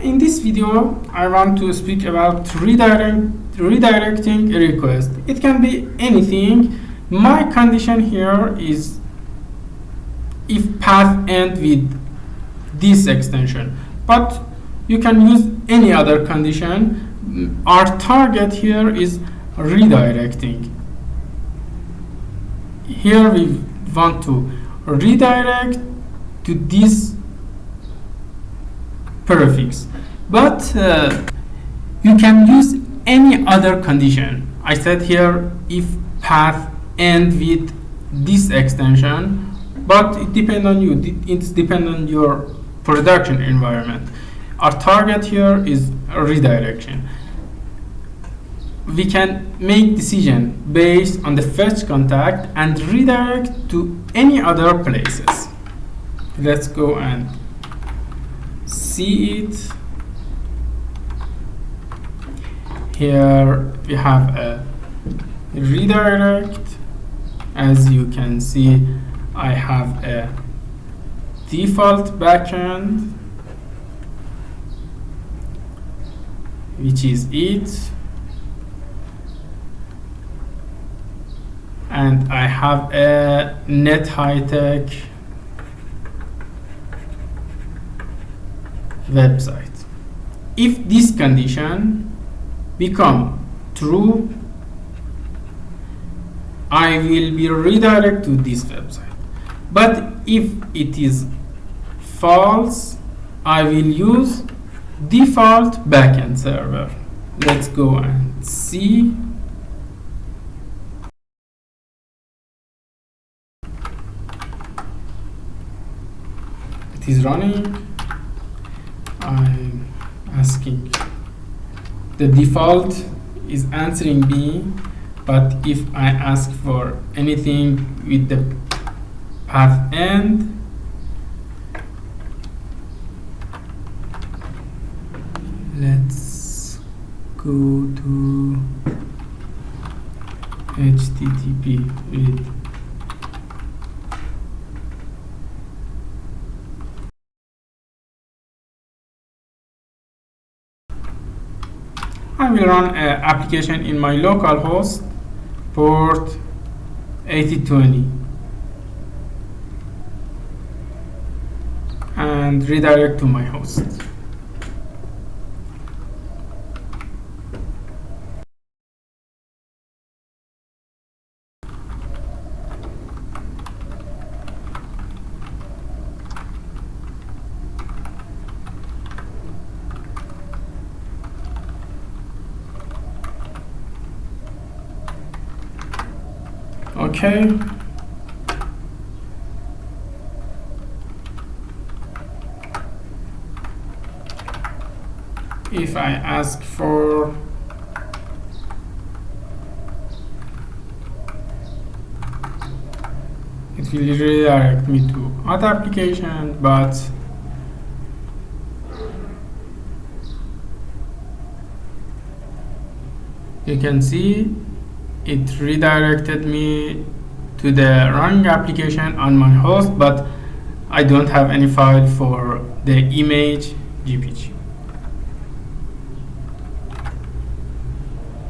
In this video, I want to speak about redirecting a request. It can be anything. My condition here is if path end with this extension, but you can use any other condition. Our target here is redirecting. Here we want to redirect to this prefix, but you can use any other condition. I said here if path end with this extension, but it depends on you. It's depends on your production environment. Our target here is redirection. We can make decision based on the first contact and redirect to any other places. Let's go and see it. Here we have a redirect. As you can see, I have a default backend, which is it, and I have a net high-tech website. If this condition become true, I will be redirected to this website. But if it is false, I will use default backend server. Let's go and see. It is running. I'm asking. The default is answering me, but if I ask for anything with the path end, let's go to HTTP read. I will run an application in my local host, port 8020, and redirect to my host. Okay. If I ask for it will redirect me to other application, but you can see it redirected me to the running application on my host, but I don't have any file for the image GPG.